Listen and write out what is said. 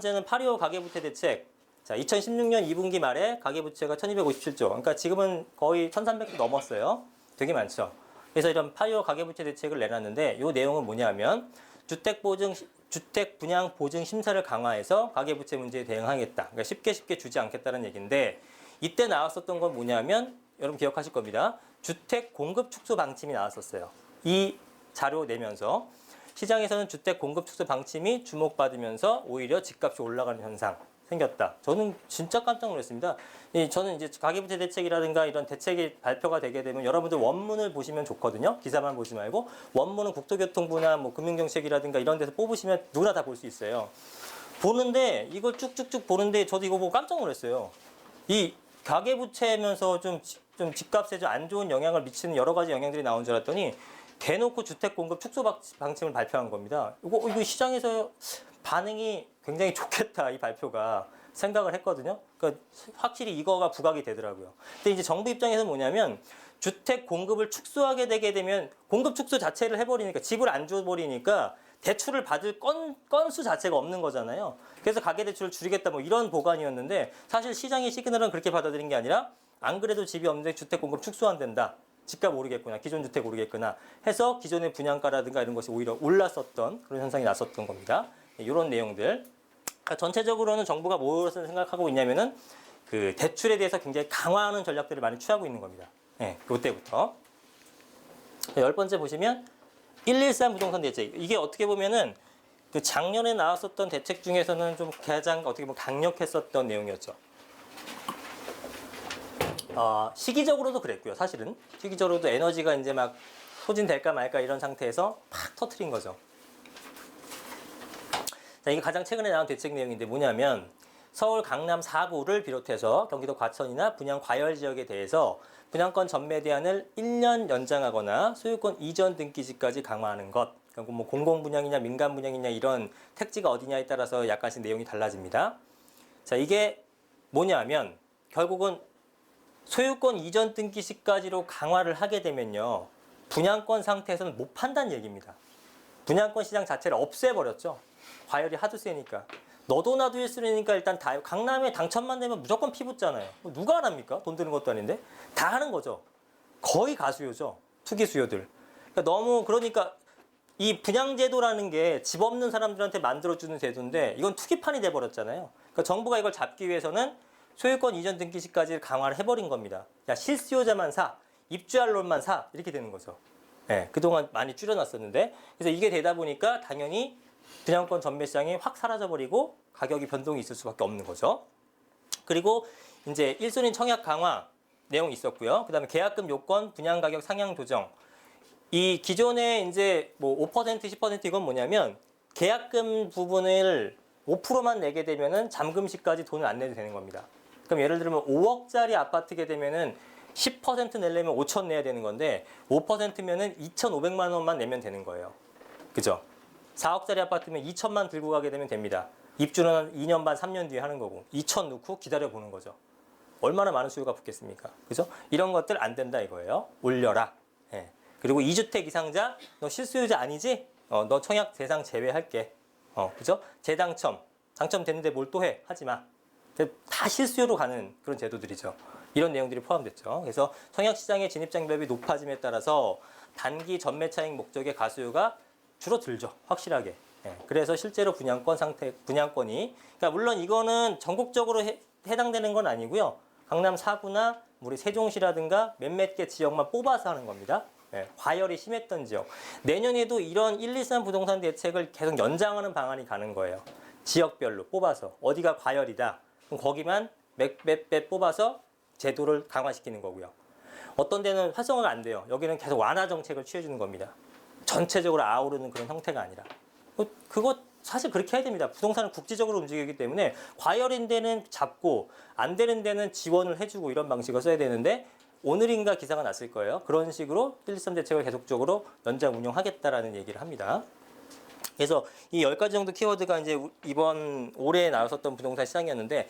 번째는 8.25 가계부채 대책. 자, 2016년 2분기 말에 가계부채가 1257조. 그러니까 지금은 거의 1300조 넘었어요. 되게 많죠. 그래서 이런 8.25 가계부채 대책을 내놨는데 이 내용은 뭐냐면 주택 분양 보증 심사를 강화해서 가계부채 문제에 대응하겠다. 그러니까 쉽게 주지 않겠다는 얘기인데 이때 나왔었던 건 뭐냐면 여러분 기억하실 겁니다. 주택 공급 축소 방침이 나왔었어요. 이 자료 내면서 시장에서는 주택 공급 축소 방침이 주목받으면서 오히려 집값이 올라가는 현상 생겼다. 저는 진짜 깜짝 놀랐습니다. 저는 이제 가계부채 대책이라든가 이런 대책이 발표가 되게 되면 여러분들 원문을 보시면 좋거든요. 기사만 보지 말고 원문은 국토교통부나 뭐 금융정책이라든가 이런 데서 뽑으시면 누구나 다 볼 수 있어요. 보는데 이걸 쭉쭉쭉 보는데 저도 이거 보고 깜짝 놀랐어요. 이 가계부채면서 좀 집값에 좀 안 좋은 영향을 미치는 여러 가지 영향들이 나온 줄 알았더니 대놓고 주택 공급 축소 방침을 발표한 겁니다. 이거 시장에서 반응이 굉장히 좋겠다, 이 발표가 생각을 했거든요. 그러니까 확실히 이거가 부각이 되더라고요. 근데 이제 정부 입장에서는 뭐냐면 주택 공급을 축소하게 되게 되면 공급 축소 자체를 해버리니까 집을 안 줘버리니까 대출을 받을 건수 자체가 없는 거잖아요. 그래서 가계대출을 줄이겠다 뭐 이런 보관이었는데 사실 시장의 시그널은 그렇게 받아들인 게 아니라 안 그래도 집이 없는데 주택 공급 축소한댄다. 집값 오르겠구나. 기존 주택 오르겠구나. 해서 기존의 분양가라든가 이런 것이 오히려 올랐었던 그런 현상이 났었던 겁니다. 이런 내용들. 그러니까 전체적으로는 정부가 무엇을 생각하고 있냐면은 그 대출에 대해서 굉장히 강화하는 전략들을 많이 취하고 있는 겁니다. 네, 이때부터. 10번째 보시면 113 부동산 대책. 이게 어떻게 보면은 그 작년에 나왔었던 대책 중에서는 좀 가장 어떻게 보면 강력했었던 내용이었죠. 시기적으로도 그랬고요. 사실은 시기적으로도 에너지가 이제 막 소진될까 말까 이런 상태에서 팍 터트린 거죠. 자, 이게 가장 최근에 나온 대책 내용인데 뭐냐면 서울 강남 4구를 비롯해서 경기도 과천이나 분양 과열 지역에 대해서 분양권 전매 대안을 1년 연장하거나 소유권 이전 등기시까지 강화하는 것. 그러니까 뭐 공공 분양이냐 민간 분양이냐 이런 택지가 어디냐에 따라서 약간씩 내용이 달라집니다. 자, 이게 뭐냐면 결국은 소유권 이전 등기 시까지로 강화를 하게 되면요. 분양권 상태에서는 못 판다는 얘기입니다. 분양권 시장 자체를 없애버렸죠. 과열이 하도 세니까. 너도 나도 1순위니까 일단 다 강남에 당첨만 되면 무조건 피붙잖아요. 누가 안 합니까? 돈 드는 것도 아닌데. 다 하는 거죠. 거의 가수요죠. 투기 수요들. 그러니까 이 분양제도라는 게 집 없는 사람들한테 만들어주는 제도인데 이건 투기판이 돼버렸잖아요. 그러니까 정부가 이걸 잡기 위해서는 소유권 이전 등기 시까지 강화를 해버린 겁니다. 야, 실수요자만 사, 입주할 놈만 사 이렇게 되는 거죠. 네, 그동안 많이 줄여놨었는데 그래서 이게 되다 보니까 당연히 분양권 전매 시장이 확 사라져버리고 가격이 변동이 있을 수밖에 없는 거죠. 그리고 이제 1순위 청약 강화 내용이 있었고요. 그 다음에 계약금 요건 분양 가격 상향 조정. 이 기존에 이제 뭐 5% 10% 이건 뭐냐면 계약금 부분을 5%만 내게 되면은 잠금시까지 돈을 안 내도 되는 겁니다. 그럼 예를 들면 5억짜리 아파트게 되면은 10% 내려면 5천 내야 되는 건데 5%면은 2,500만 원만 내면 되는 거예요. 그죠? 4억짜리 아파트면 2천만 들고 가게 되면 됩니다. 입주는 2년 반, 3년 뒤에 하는 거고 2천 넣고 기다려 보는 거죠. 얼마나 많은 수요가 붙겠습니까? 그죠? 이런 것들 안 된다 이거예요. 올려라. 예. 그리고 2주택 이상자, 너 실수요자 아니지? 너 청약 대상 제외할게. 그죠? 재당첨. 당첨됐는데 뭘 또 해? 하지 마. 다 실수요로 가는 그런 제도들이죠. 이런 내용들이 포함됐죠. 그래서 청약시장의 진입장벽이 높아짐에 따라서 단기 전매 차익 목적의 가수요가 줄어들죠. 확실하게. 예. 그래서 실제로 분양권이. 그러니까 물론 이거는 전국적으로 해당되는 건 아니고요. 강남 4구나 우리 세종시라든가 몇몇 개 지역만 뽑아서 하는 겁니다. 예. 과열이 심했던 지역. 내년에도 이런 123 부동산 대책을 계속 연장하는 방안이 가는 거예요. 지역별로 뽑아서. 어디가 과열이다. 그럼 거기만 몇 뽑아서 제도를 강화시키는 거고요. 어떤 데는 활성화가 안 돼요. 여기는 계속 완화 정책을 취해주는 겁니다. 전체적으로 아우르는 그런 형태가 아니라. 그거 사실 그렇게 해야 됩니다. 부동산은 국지적으로 움직이기 때문에 과열인 데는 잡고 안 되는 데는 지원을 해주고 이런 방식을 써야 되는데 오늘인가 기사가 났을 거예요. 그런 식으로 123 대책을 계속적으로 연장 운영하겠다라는 얘기를 합니다. 그래서 이 10가지 정도 키워드가 이제 이번 올해 나왔었던 부동산 시장이었는데